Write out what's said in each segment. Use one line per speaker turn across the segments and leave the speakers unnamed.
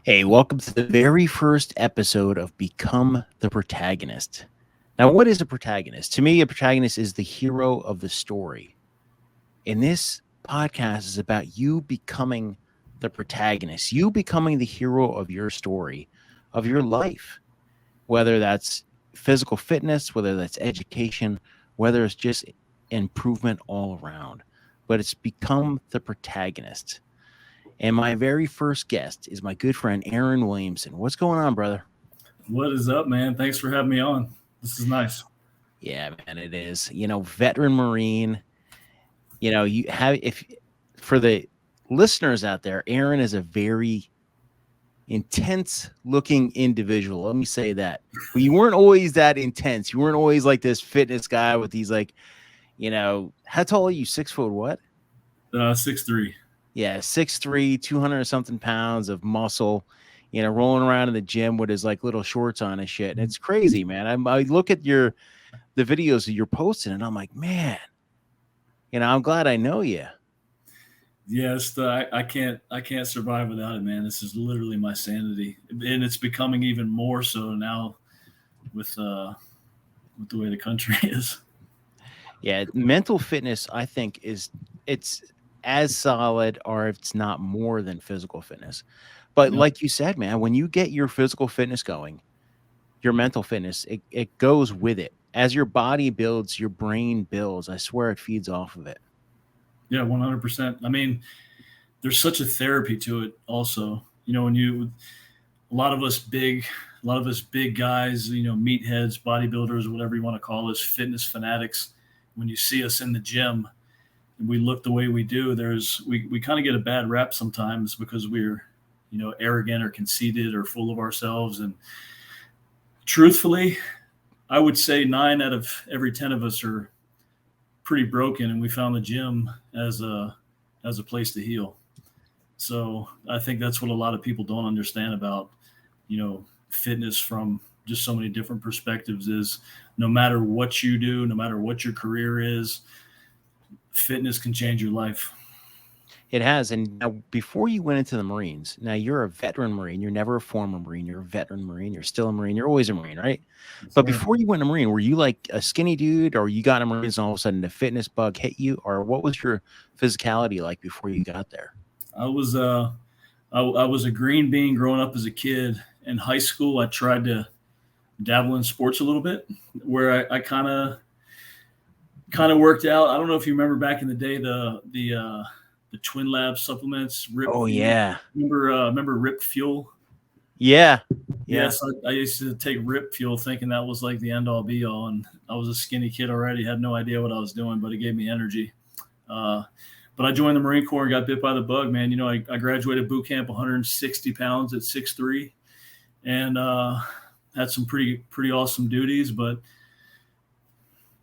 Hey, welcome to the very first episode of Become the Protagonist. Now, what is a protagonist? To me, a protagonist is the hero of the story. And this podcast is about you becoming the protagonist, you becoming the hero of your story, of your life, whether that's physical fitness, whether that's education, whether it's just improvement all around. But it's become the protagonist. And my very first guest is my good friend Aaron Williamson. What's going on, brother?
What is up, man? Thanks for having me on. This is nice.
Yeah, man, it is. Veteran Marine. You have if for the listeners out there, Aaron is a very intense looking individual. Let me say that. But you weren't always that intense. You weren't always like this fitness guy with these how tall are you? 6 foot what?
6'3".
Yeah, 6'3", 200 something pounds of muscle, rolling around in the gym with his like little shorts on and shit. And it's crazy, man. I look at the videos that you're posting and I'm like, man, I'm glad I know you.
Yes, I can't survive without it, man. This is literally my sanity, and it's becoming even more so now with the way the country is.
Yeah, mental fitness, I think, it's as solid or if it's not more than physical fitness. But
Yep.
like you said, man, when you get your physical fitness going, your mental fitness, it goes with it. As your body builds, your brain builds. I swear it feeds off of it.
Yeah, 100%. I mean, there's such a therapy to it. Also, when a lot of us big guys, meatheads, bodybuilders, whatever you want to call us, fitness fanatics. When you see us in the gym, and we look the way we do, we kind of get a bad rap sometimes because we're arrogant or conceited or full of ourselves. And truthfully, I would say 9 out of every 10 of us are pretty broken, and we found the gym as a place to heal. So I think that's what a lot of people don't understand about fitness from just so many different perspectives is no matter what you do, no matter what your career is, fitness can change your life.
It has. And now, before you went into the Marines, now you're a veteran Marine. You're never a former Marine. You're a veteran Marine. You're still a Marine. You're always a Marine, right? But
Sure.
before you went to Marine, were you like a skinny dude, or you got a Marines and all of a sudden the fitness bug hit you, or what was your physicality like before you got there?
I was I was a green bean growing up as a kid. In high school, I tried to dabble in sports a little bit, where I kind of worked out. I don't know if you remember back in the day the Twin Lab supplements, Rip
Oh
Fuel.
yeah,
Remember Rip Fuel?
yeah, yeah.
Yes, I used to take Rip Fuel thinking that was like the end all be all, and I was a skinny kid already, had no idea what I was doing, but it gave me energy. Uh, but I joined the Marine Corps and got bit by the bug, man. I graduated boot camp 160 pounds at 6'3", and had some pretty awesome duties. But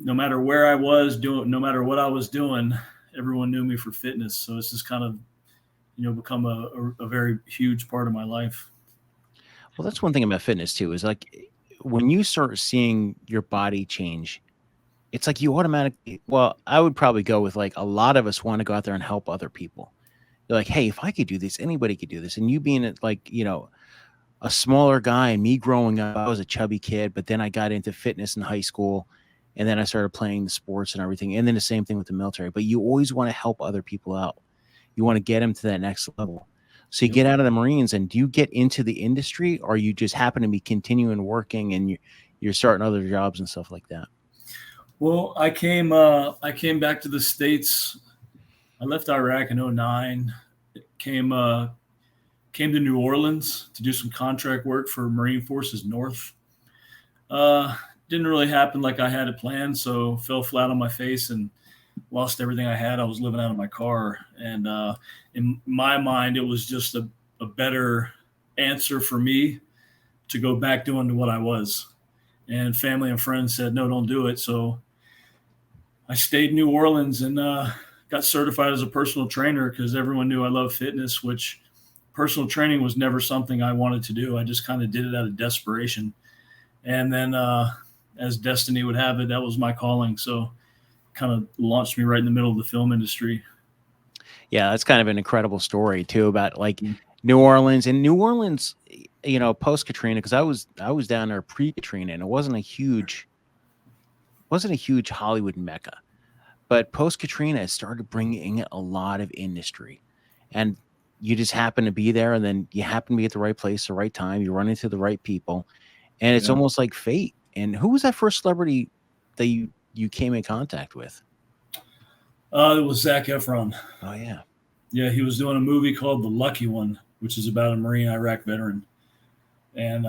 no matter where I was doing, no matter what I was doing, everyone knew me for fitness. So it's just kind of become a very huge part of my life.
Well, that's one thing about fitness too, is like when you start seeing your body change, it's like you automatically, well, I would probably go with like a lot of us want to go out there and help other people. You're like, hey, if I could do this, anybody could do this. And you being a smaller guy and me growing up, I was a chubby kid, but then I got into fitness in high school and then I started playing the sports and everything. And then the same thing with the military, but you always want to help other people out. You want to get them to that next level. So you
Yep.
get out of the Marines, and do you get into the industry, or you just happen to be continuing working and you're starting other jobs and stuff like that?
Well, I came back to the States. I left Iraq in '09. Came came to New Orleans to do some contract work for Marine Forces North. Uh, didn't really happen like I had it planned, so fell flat on my face and lost everything I had. I was living out of my car, and in my mind, it was just a better answer for me to go back doing what I was. And family and friends said, "No, don't do it." So I stayed in New Orleans and got certified as a personal trainer because everyone knew I love fitness, which personal training was never something I wanted to do. I just kind of did it out of desperation. And then, as destiny would have it, that was my calling. So, kind of launched me right in the middle of the film industry.
Yeah, that's kind of an incredible story too about like New Orleans, and New Orleans, post Katrina, because I was down there pre Katrina, and it wasn't a huge Hollywood mecca. But post Katrina, it started bringing in a lot of industry, and you just happen to be there, and then you happen to be at the right place, the right time. You run into the right people, and it's
Yeah.
almost like fate. And who was that first celebrity that you came in contact with?
It was Zac Efron.
Oh yeah,
Yeah, he was doing a movie called The Lucky One, which is about a Marine Iraq veteran. And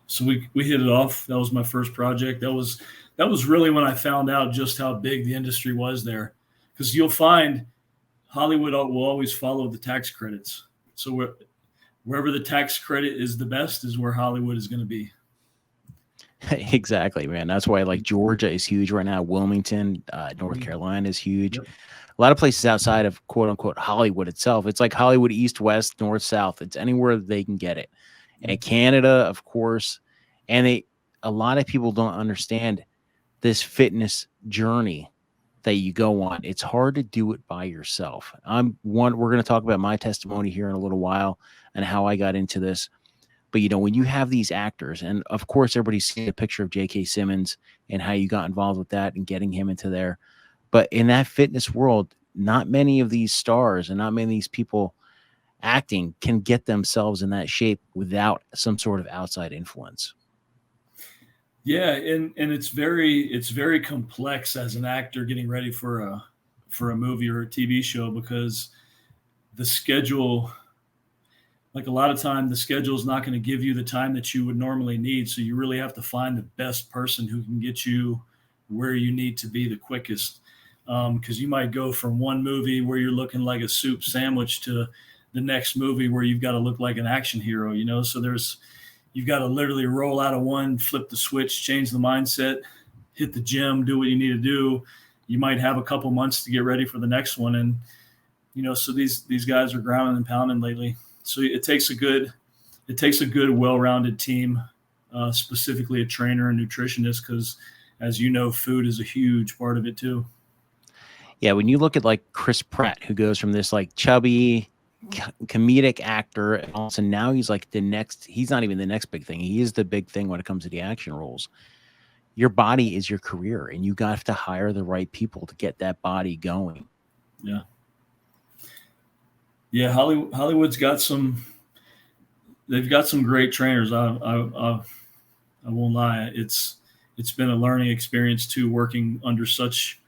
so we hit it off. That was my first project. That was really when I found out just how big the industry was there, because you'll find Hollywood will always follow the tax credits. So wherever the tax credit is the best is where Hollywood is going to be.
exactly, man. That's why like Georgia is huge right now. Wilmington, North
Mhm.
Carolina is huge.
Yep.
A lot of places outside of quote unquote Hollywood itself. It's like Hollywood east, west, north, south. It's anywhere they can get it. And Canada, of course, and a lot of people don't understand this fitness journey that you go on. It's hard to do it by yourself. We're going to talk about my testimony here in a little while and how I got into this. But when you have these actors, and of course everybody's seen a picture of J.K. Simmons and how you got involved with that and getting him into there. But in that fitness world, not many of these stars and not many of these people acting can get themselves in that shape without some sort of outside influence.
Yeah, and it's very complex as an actor getting ready for a movie or a TV show, because the schedule, like a lot of time, the schedule is not going to give you the time that you would normally need. So you really have to find the best person who can get you where you need to be the quickest. Because you might go from one movie where you're looking like a soup sandwich to the next movie where you've got to look like an action hero, So you've got to literally roll out of one, flip the switch, change the mindset, hit the gym, do what you need to do. You might have a couple months to get ready for the next one. And, so these guys are grounding and pounding lately. So it takes a good, well-rounded team, specifically a trainer and nutritionist, because as you know, food is a huge part of it too.
Yeah, when you look at like Chris Pratt, who goes from this like chubby comedic actor, and also now he's like he's not even the next big thing. He is the big thing when it comes to the action roles. Your body is your career, and you got to hire the right people to get that body going.
Yeah. Yeah, Hollywood's got they've got some great trainers. I won't lie. It's been a learning experience too, working under such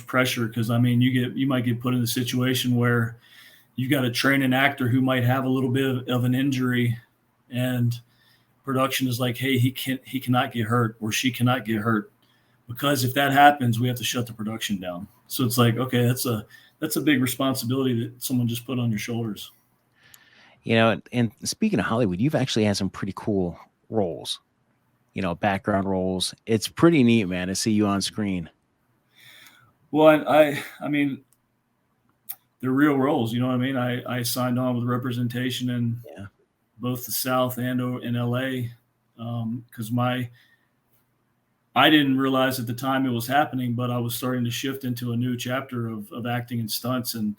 pressure. Because you might get put in a situation where you got to train an actor who might have a little bit of an injury, and production is like, hey, he cannot get hurt, or she cannot get hurt, because if that happens, we have to shut the production down. So it's like, okay, that's a big responsibility that someone just put on your shoulders.
And speaking of Hollywood, you've actually had some pretty cool roles, background roles. It's pretty neat, man, to see you on screen.
Well, I mean, they're real roles. You know what I mean? I signed on with representation in both the South and in LA, because I didn't realize at the time it was happening, but I was starting to shift into a new chapter of acting and stunts. And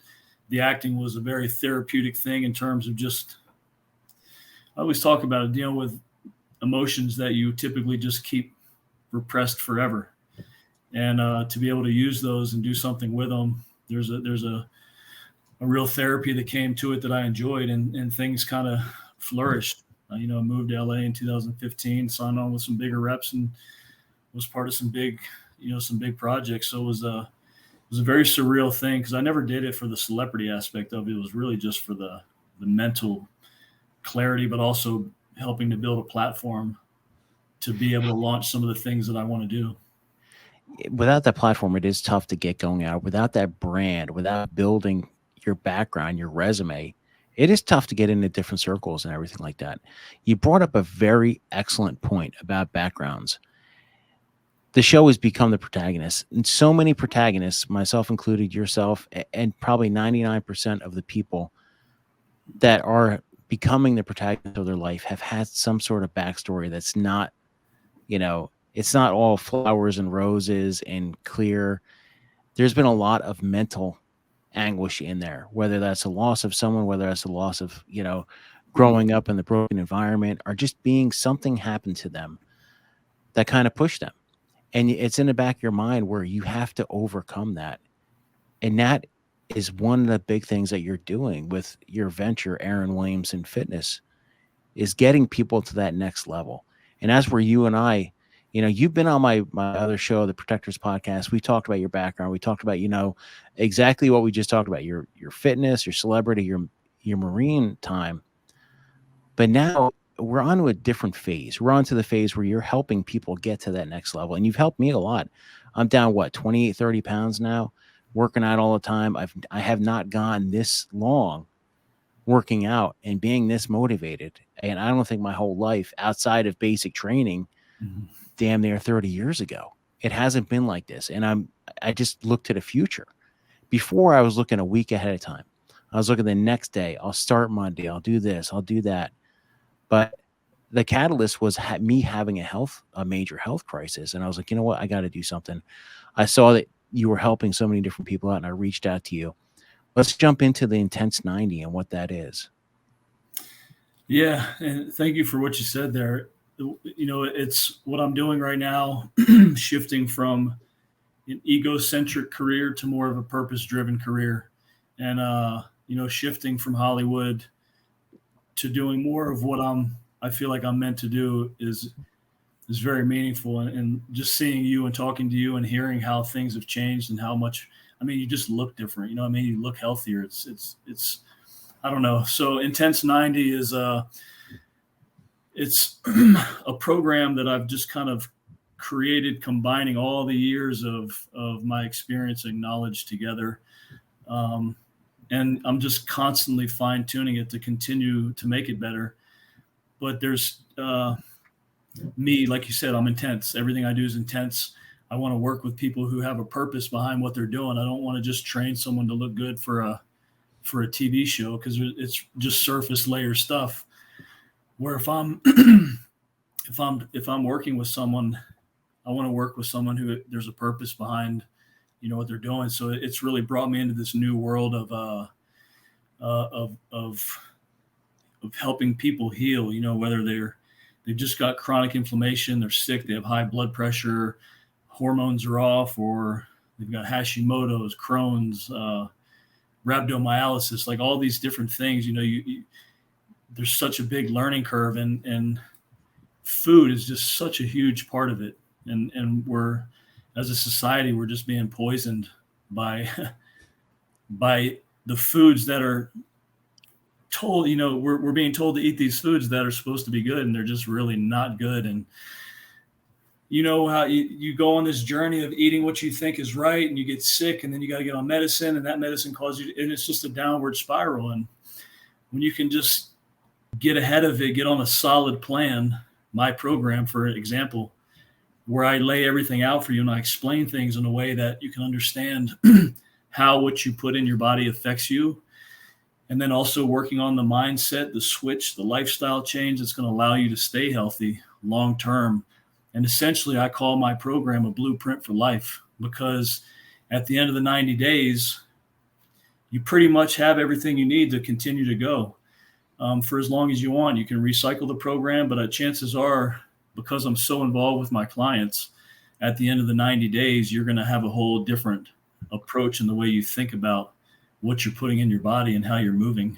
the acting was a very therapeutic thing in terms of just, I always talk about it, dealing with emotions that you typically just keep repressed forever. And to be able to use those and do something with them, there's a real therapy that came to it that I enjoyed, and things kind of flourished. I moved to LA in 2015, signed on with some bigger reps, and was part of some big projects. So it was a very surreal thing, because I never did it for the celebrity aspect of it. It was really just for the mental clarity, but also helping to build a platform to be able to launch some of the things that I want to do.
Without that platform, it is tough to get going out. Without that brand, without building your background, your resume, it is tough to get into different circles and everything like that. You brought up a very excellent point about backgrounds. The show has become the protagonist, and so many protagonists, myself included, yourself, and probably 99% of the people that are becoming the protagonist of their life have had some sort of backstory that's not, it's not all flowers and roses and clear. There's been a lot of mental anguish in there, whether that's a loss of someone, whether that's a loss of, growing up in the broken environment, or just being something happened to them that kind of pushed them. And it's in the back of your mind where you have to overcome that. And that is one of the big things that you're doing with your venture, Aaron Williamson Fitness, is getting people to that next level. And that's where you and I, you've been on my other show, the Protectors Podcast. We talked about your background. We talked about, exactly what we just talked about, your fitness, your celebrity, your Marine time. But now we're on to a different phase. We're on to the phase where you're helping people get to that next level. And you've helped me a lot. I'm down, 28, 30 pounds now, working out all the time. I have not gone this long working out and being this motivated. And I don't think my whole life outside of basic training, damn near 30 years ago, it hasn't been like this. And I just look to the future. Before, I was looking a week ahead of time. I was looking the next day. I'll start Monday. I'll do this. I'll do that. But the catalyst was me having a major health crisis. And I was like, you know what? I got to do something. I saw that you were helping so many different people out, and I reached out to you. Let's jump into the Intense 90 and what that is.
Yeah, and thank you for what you said there. It's what I'm doing right now, shifting from an egocentric career to more of a purpose-driven career. And, shifting from Hollywood to doing more of what I feel like I'm meant to do is very meaningful. And just seeing you and talking to you and hearing how things have changed and how much, you just look different, you look healthier. It's I don't know. So Intense 90 is it's a program that I've just kind of created, combining all the years of my experience and knowledge together. And I'm just constantly fine tuning it to continue to make it better. But there's me, like you said, I'm intense. Everything I do is intense. I want to work with people who have a purpose behind what they're doing. I don't want to just train someone to look good for a TV show, because it's just surface layer stuff. Where if I'm working with someone, I want to work with someone who there's a purpose behind, what they're doing. So it's really brought me into this new world of helping people heal. Whether they've just got chronic inflammation, they're sick, they have high blood pressure, hormones are off, or they've got Hashimoto's, Crohn's, rhabdomyolysis, like all these different things. There's such a big learning curve, and food is just such a huge part of it. And we're, as a society, we're just being poisoned by the foods that are told, we're being told to eat these foods that are supposed to be good, and they're just really not good. And how you go on this journey of eating what you think is right, and you get sick, and then you got to get on medicine, and that medicine causes you, and it's just a downward spiral. And when you can just get ahead of it, get on a solid plan, my program, for example, where I lay everything out for you and I explain things in a way that you can understand how what you put in your body affects you. And then also working on the mindset, the switch, the lifestyle change that's going to allow you to stay healthy long term. And essentially, I call my program a blueprint for life, because at the end of the 90 days, you pretty much have everything you need to continue to go for as long as you want. You can recycle the program, but chances are, because I'm so involved with my clients, at the end of the 90 days, you're going to have a whole different approach in the way you think about what you're putting in your body and how you're moving.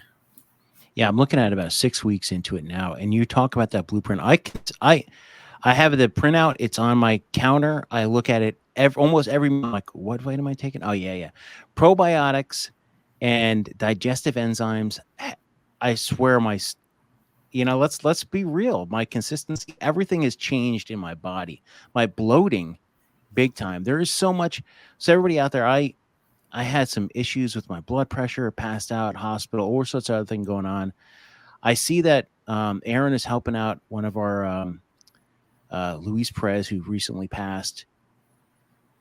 Yeah, I'm looking at about 6 weeks into it now, and you talk about that blueprint. I have the printout. It's on my counter. I look at it almost every month. Like, what vitamin am I taking? Oh, yeah. Probiotics and digestive enzymes. I swear let's be real. My consistency, everything has changed in my body. My bloating, big time. There is so much. So everybody out there, I had some issues with my blood pressure, passed out, hospital, all sorts of other things going on. I see that Aaron is helping out one of our Luis Perez, who recently passed,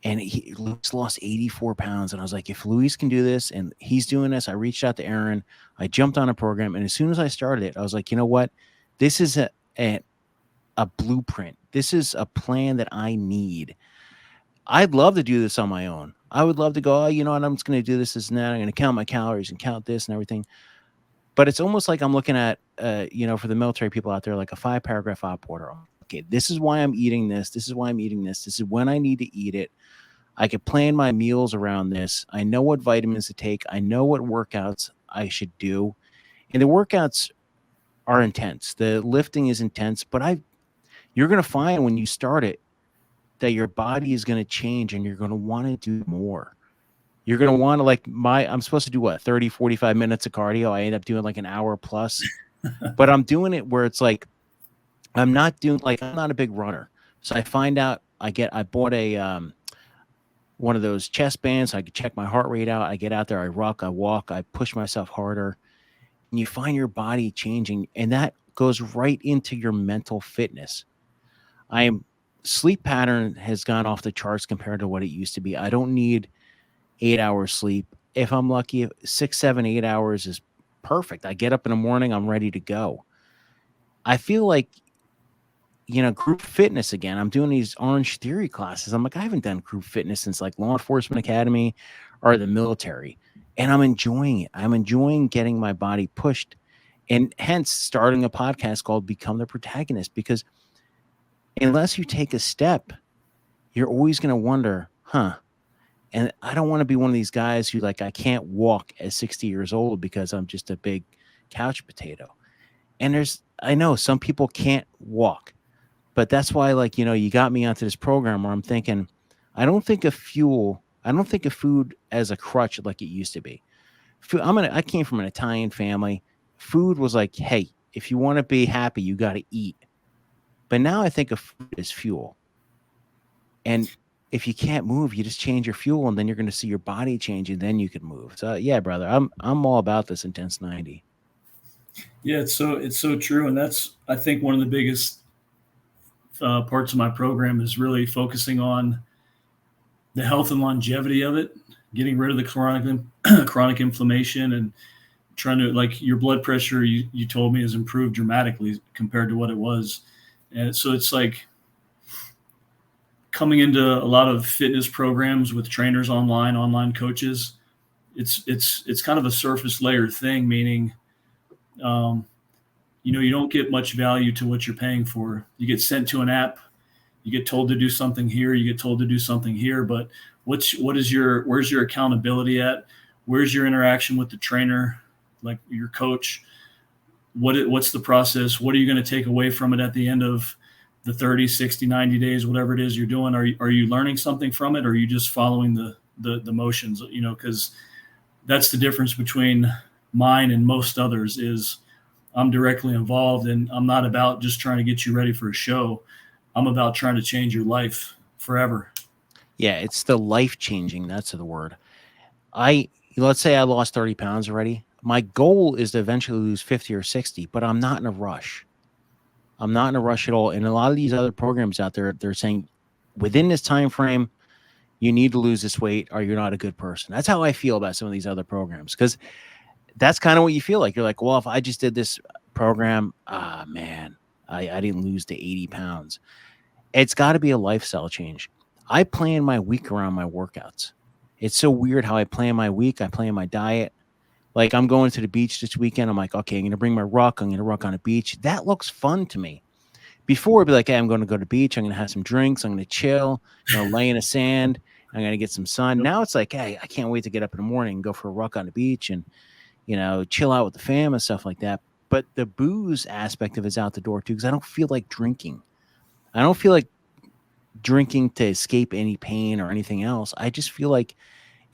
and Luis lost 84 pounds. And I was like, if Luis can do this and he's doing this, I reached out to Aaron. I jumped on a program, and as soon as I started it, I was like, you know what? This is a blueprint. This is a plan that I need. I'd love to do this on my own. I would love to go, oh, you know what, I'm just going to do this and that. I'm going to count my calories and count this and everything. But it's almost like I'm looking at, for the military people out there, like a 5-paragraph op order. Okay, this is why I'm eating this. This is why I'm eating this. This is when I need to eat it. I could plan my meals around this. I know what vitamins to take. I know what workouts I should do. And the workouts are intense. The lifting is intense, but you're going to find when you start it that your body is going to change and you're going to want to do more. You're going to want to I'm supposed to do what, 30, 45 minutes of cardio. I end up doing like an hour plus, but I'm doing it where it's like, I'm not a big runner. So I find out I bought one of those chest bands. So I could check my heart rate out. I get out there, I rock, I walk, I push myself harder, and you find your body changing, and that goes right into your mental fitness. Sleep pattern has gone off the charts compared to what it used to be. I don't need 8 hours sleep. If I'm lucky, 6, 7, 8 hours is perfect. I get up in the morning, I'm ready to go. I feel like, group fitness again. I'm doing these Orange Theory classes. I'm like, I haven't done group fitness since like Law Enforcement Academy or the military. And I'm enjoying it. I'm enjoying getting my body pushed, and hence starting a podcast called Become the Protagonist, because unless you take a step, you're always going to wonder, and I don't want to be one of these guys who I can't walk at 60 years old because I'm just a big couch potato. And I know some people can't walk, but that's why, you got me onto this program where I'm thinking, I don't think of food as a crutch like it used to be. I came from an Italian family. Food was like, hey, if you want to be happy, you got to eat. But now I think of food as fuel. And if you can't move, you just change your fuel, and then you're going to see your body change, and then you can move. So yeah, brother, I'm all about this Intense 90.
Yeah, it's so true, and that's, I think, one of the biggest parts of my program is really focusing on the health and longevity of it, getting rid of the chronic inflammation, and trying to, your blood pressure, you told me, has improved dramatically compared to what it was. And so it's like coming into a lot of fitness programs with trainers online coaches. It's kind of a surface layer thing, meaning, you don't get much value to what you're paying for. You get sent to an app, you get told to do something here, you get told to do something here, but where's your accountability at? Where's your interaction with the trainer, like your coach? What's the process? What are you going to take away from it at the end of the 30, 60, 90 days, whatever it is you're doing? Are you learning something from it? Or are you just following the motions, because that's the difference between mine and most others is I'm directly involved, and I'm not about just trying to get you ready for a show. I'm about trying to change your life forever.
Yeah, it's the life-changing. That's the word. Let's say I lost 30 pounds already. My goal is to eventually lose 50 or 60, but I'm not in a rush. I'm not in a rush at all. And a lot of these other programs out there, they're saying within this time frame, you need to lose this weight or you're not a good person. That's how I feel about some of these other programs, because that's kind of what you feel like. You're like, well, if I just did this program, man, I didn't lose to 80 pounds. It's got to be a lifestyle change. I plan my week around my workouts. It's so weird how I plan my week. I plan my diet. Like, I'm going to the beach this weekend. I'm like, okay, I'm going to bring my ruck. I'm going to ruck on a beach. That looks fun to me. Before, it'd be like, hey, I'm going to go to the beach. I'm going to have some drinks. I'm going to chill, lay in the sand. I'm going to get some sun. Now it's like, hey, I can't wait to get up in the morning and go for a ruck on the beach and, chill out with the fam and stuff like that. But the booze aspect of it's out the door too, because I don't feel like drinking. I don't feel like drinking to escape any pain or anything else. I just feel like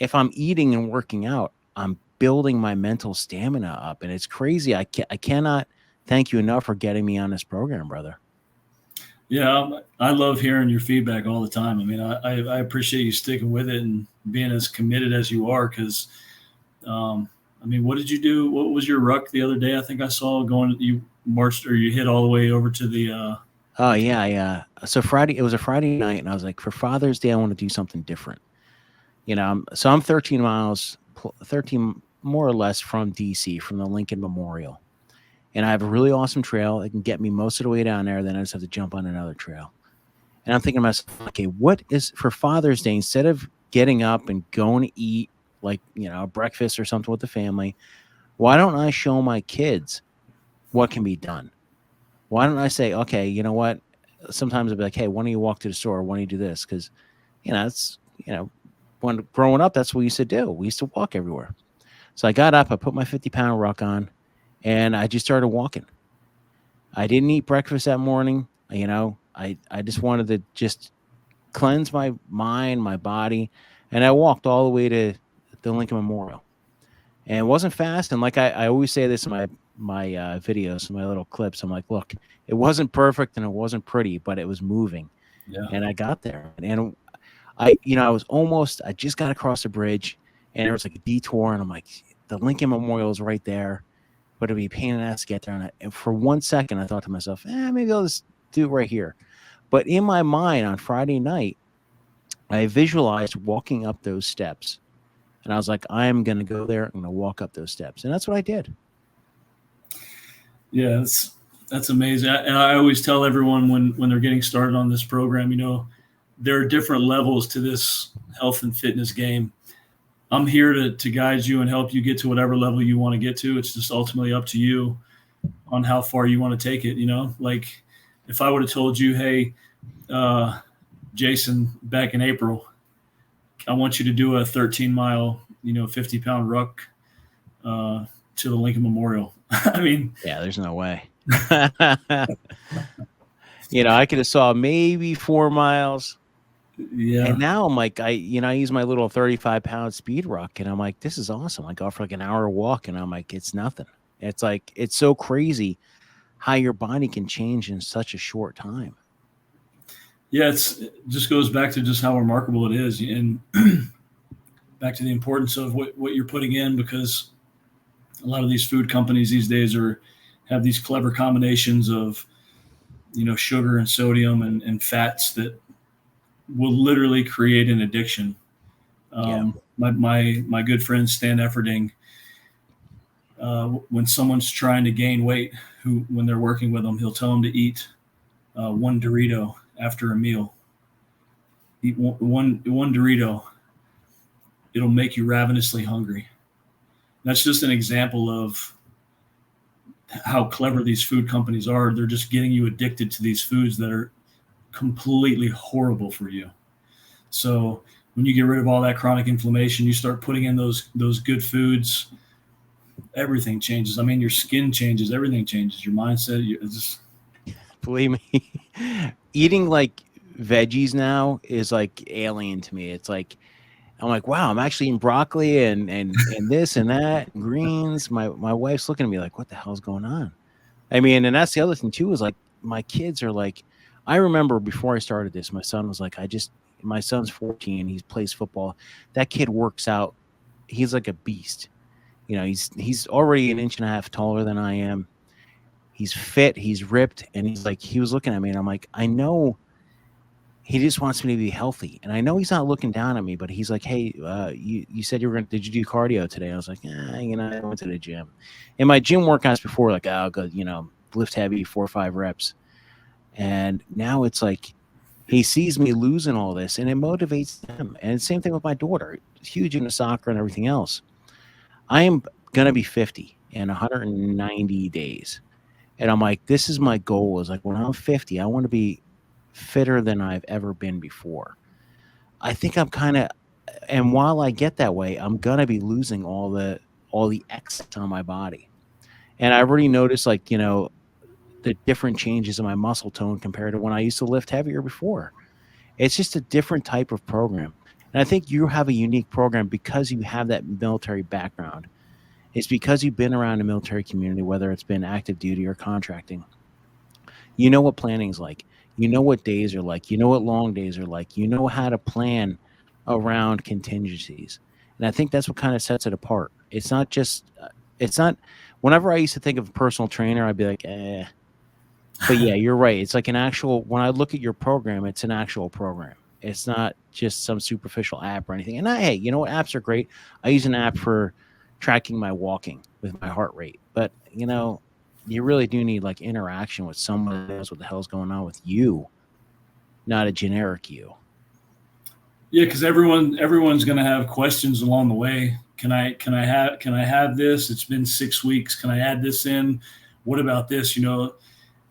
if I'm eating and working out, I'm building my mental stamina up, and it's crazy. I cannot thank you enough for getting me on this program, brother.
Yeah, I love hearing your feedback all the time. I mean, I appreciate you sticking with it and being as committed as you are, because, I mean, what did you do? What was your ruck the other day? I think I saw you marched, or you hit all the way over to the
Oh, yeah. So it was a Friday night, and I was like, for Father's Day, I want to do something different. So I'm 13 more or less from DC, from the Lincoln Memorial. And I have a really awesome trail that can get me most of the way down there. Then I just have to jump on another trail. And I'm thinking to myself, okay, what is for Father's Day, instead of getting up and going to eat, like, breakfast or something with the family, why don't I show my kids what can be done? Why don't I say, okay, you know what? Sometimes I'll be like, hey, why don't you walk to the store? Why don't you do this? Because, it's, when growing up, that's what we used to do. We used to walk everywhere. So I got up, I put my 50-pound ruck on, and I just started walking. I didn't eat breakfast that morning. I just wanted to just cleanse my mind, my body. And I walked all the way to the Lincoln Memorial. And it wasn't fast. And like I always say this in my videos, my little clips, I'm like, look, it wasn't perfect and it wasn't pretty, but it was moving.
Yeah.
And I got there. And I just got across the bridge, and there was like a detour, and I'm like, the Lincoln Memorial is right there, but it'd be a pain in the ass to get there. And for 1 second, I thought to myself, maybe I'll just do it right here. But in my mind on Friday night, I visualized walking up those steps. And I was like, I'm going to go there. I'm going to walk up those steps. And that's what I did.
Yeah, that's amazing. And I always tell everyone when they're getting started on this program, there are different levels to this health and fitness game. I'm here to guide you and help you get to whatever level you want to get to. It's just ultimately up to you on how far you want to take it. Like if I would have told you, hey, Jason, back in April, I want you to do a 13-mile, 50-pound ruck to the Lincoln Memorial. I mean,
yeah, there's no way. I could have saw maybe 4 miles.
Yeah.
And now I'm like, I use my little 35-pound speed ruck, and I'm like, this is awesome. I go for like an hour walk, and I'm like, it's nothing. It's like, it's so crazy how your body can change in such a short time.
Yeah, it just goes back to just how remarkable it is, and back to the importance of what you're putting in, because a lot of these food companies these days have these clever combinations of, sugar and sodium and fats that will literally create an addiction. My good friend Stan Efferding, when someone's trying to gain weight, when they're working with them, he'll tell them to eat one Dorito after a meal. Eat one Dorito. It'll make you ravenously hungry. That's just an example of how clever these food companies are. They're just getting you addicted to these foods that are completely horrible for you. So when you get rid of all that chronic inflammation, you start putting in those good foods, everything changes. I mean, your skin changes, everything changes, your mindset.
Believe me, eating like veggies now is like alien to me. It's like, I'm like, wow, I'm actually eating broccoli and this and that, and greens. My wife's looking at me like, what the hell's going on? I mean, and that's the other thing too, is like, my kids are like, I remember before I started this, my son was like, my son's 14, he plays football. That kid works out. He's like a beast. He's already 1.5 inches taller than I am. He's fit, he's ripped, and he was looking at me, and I'm like, I know he just wants me to be healthy. And I know he's not looking down at me, but he's like, hey, you said did you do cardio today? I was like, I went to the gym. And my gym workouts before, like, I'll go, lift heavy, 4 or 5 reps. And now it's like, he sees me losing all this, and it motivates him. And same thing with my daughter. Huge into soccer and everything else. I am going to be 50 in 190 days. And I'm like, this is my goal, is like, when I'm 50, I want to be fitter than I've ever been before. I think I'm kind of, and while I get that way, I'm going to be losing all the excess on my body. And I've already noticed, like, the different changes in my muscle tone compared to when I used to lift heavier before. It's just a different type of program. And I think you have a unique program because you have that military background. It's because you've been around the military community, whether it's been active duty or contracting. You know what planning's like. You know what days are like. You know what long days are like. You know how to plan around contingencies. And I think that's what kind of sets it apart. It's not whenever I used to think of a personal trainer, I'd be like, eh. But yeah, you're right. It's like when I look at your program, it's an actual program. It's not just some superficial app or anything. And hey, you know what? Apps are great. I use an app for tracking my walking with my heart rate. But, you really do need like interaction with someone who knows what the hell's going on with you, not a generic you.
Yeah, because everyone's going to have questions along the way. Can I have this? It's been 6 weeks. Can I add this in? What about this? And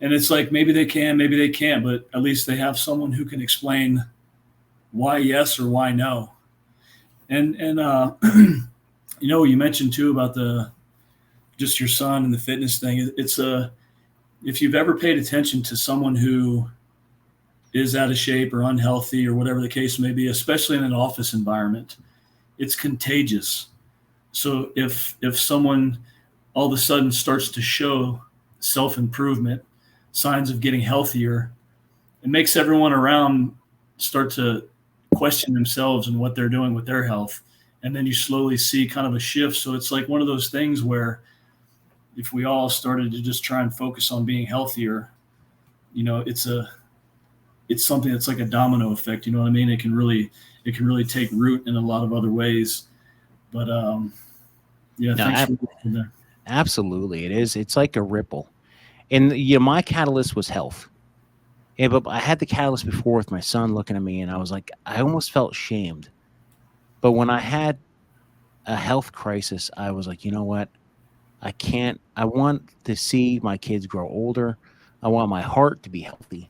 it's like maybe they can, maybe they can't, but at least they have someone who can explain why yes or why no. And you mentioned too about the just your son and the fitness thing. It's a if you've ever paid attention to someone who is out of shape or unhealthy or whatever the case may be, especially in an office environment, it's contagious. So if someone all of a sudden starts to show self-improvement, signs of getting healthier, it makes everyone around start to question themselves and what they're doing with their health. And then you slowly see kind of a shift. So it's like one of those things where if we all started to just try and focus on being healthier, it's something that's like a domino effect. You know what I mean? It can really take root in a lot of other ways. But yeah,
No,
thanks for that.
absolutely, it is. It's like a ripple. And my catalyst was health. Yeah, but I had the catalyst before with my son looking at me, and I was like, I almost felt shamed. But when I had a health crisis, I was like, you know what? I can't. I want to see my kids grow older. I want my heart to be healthy.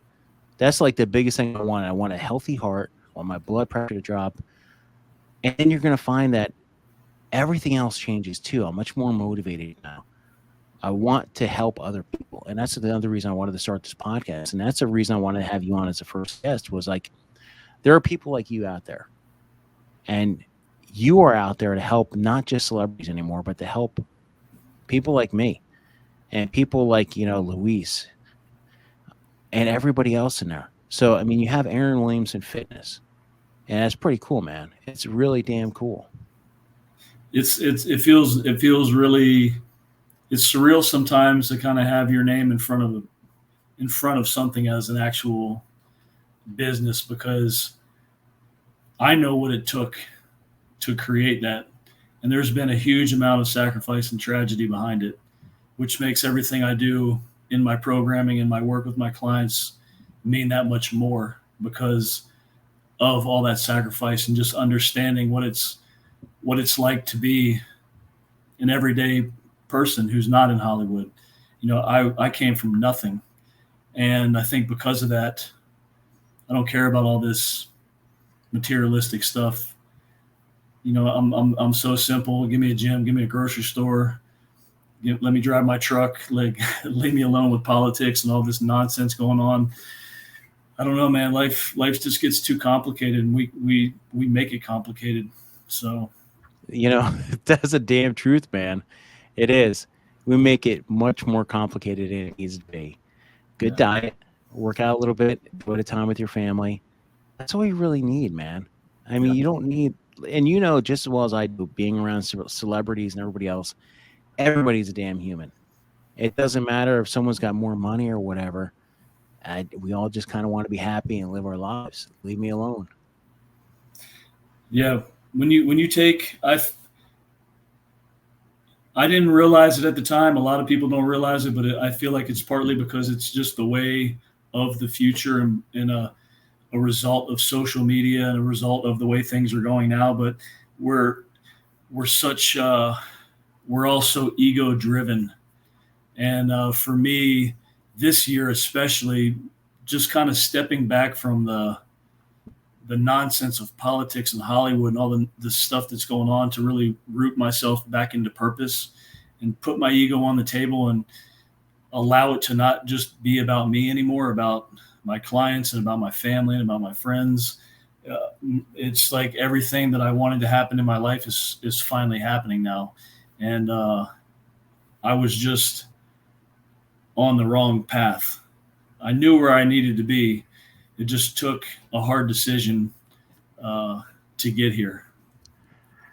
That's like the biggest thing I want. I want a healthy heart. I want my blood pressure to drop. And then you're going to find that everything else changes too. I'm much more motivated now. I want to help other people. And that's another reason I wanted to start this podcast. And that's the reason I wanted to have you on as a first guest was like, there are people like you out there. And you are out there to help not just celebrities anymore, but to help people like me and people like, Luis and everybody else in there. So, I mean, you have Aaron Williamson Fitness, and that's pretty cool, man. It's really damn cool.
It feels really it's surreal sometimes to kind of have your name in front of something as an actual business, because I know what it took to create that. And there's been a huge amount of sacrifice and tragedy behind it, which makes everything I do in my programming and my work with my clients mean that much more because of all that sacrifice and just understanding what it's like to be an everyday person who's not in Hollywood. I came from nothing. And I think because of that, I don't care about all this materialistic stuff. I'm so simple. Give me a gym, give me a grocery store, let me drive my truck, like leave me alone with politics and all this nonsense going on. I don't know, man. Life just gets too complicated, and we make it complicated. So
That's a damn truth, man. It is. We make it much more complicated than it needs to be. Good diet, work out a little bit, put a time with your family. That's all you really need, man. I mean, you don't need, and just as well as I do, being around celebrities and everybody else, everybody's a damn human. It doesn't matter if someone's got more money or whatever. We all just kind of want to be happy and live our lives. Leave me alone.
Yeah, when you take, I didn't realize it at the time. A lot of people don't realize it, but I feel like it's partly because it's just the way of the future and a result of social media and a result of the way things are going now. But we're such we're all so ego driven, and for me, this year especially, just kind of stepping back from the nonsense of politics and Hollywood and all the stuff that's going on to really root myself back into purpose and put my ego on the table and allow it to not just be about me anymore, about my clients and about my family and about my friends. It's like everything that I wanted to happen in my life is finally happening now. And I was just on the wrong path. I knew where I needed to be. It just took a hard decision to get here.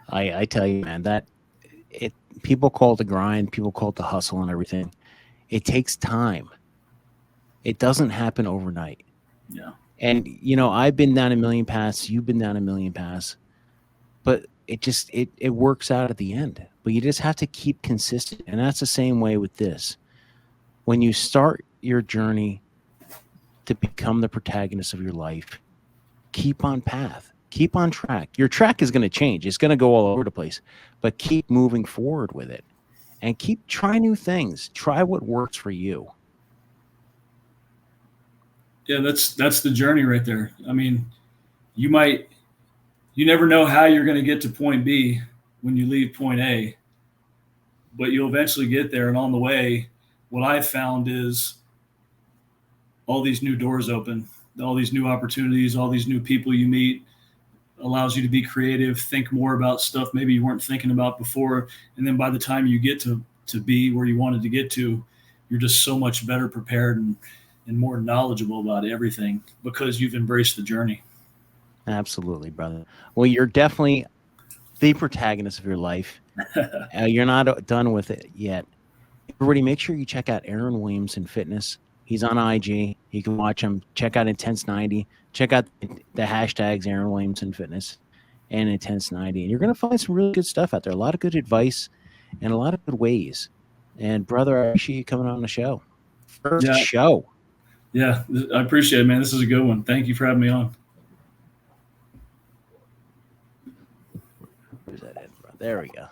I tell you, man, that people call it the grind, people call it the hustle and everything. It takes time. It doesn't happen overnight.
Yeah.
And I've been down a million paths, you've been down a million paths, but it works out at the end. But you just have to keep consistent. And that's the same way with this. When you start your journey to become the protagonist of your life, keep on path. Keep on track. Your track is going to change. It's going to go all over the place, but keep moving forward with it and try new things. Try what works for you.
Yeah, that's the journey right there. I mean, you never know how you're going to get to point B when you leave point A, but you'll eventually get there. And on the way, what I've found is all these new doors open, all these new opportunities, all these new people you meet, allows you to be creative, think more about stuff maybe you weren't thinking about before. And then by the time you get to be where you wanted to get to, you're just so much better prepared and more knowledgeable about everything because you've embraced the journey.
Absolutely, brother. Well, you're definitely the protagonist of your life. You're not done with it yet. Everybody, make sure you check out Aaron Williamson Fitness. He's on IG. You can watch him. Check out Intense 90. Check out the hashtags Aaron Williamson Fitness and Intense 90. And you're going to find some really good stuff out there. A lot of good advice and a lot of good ways. And brother, I appreciate you coming on the show. First show.
Yeah, I appreciate it, man. This is a good one. Thank you for having me on.
Where's that at, bro? There we go.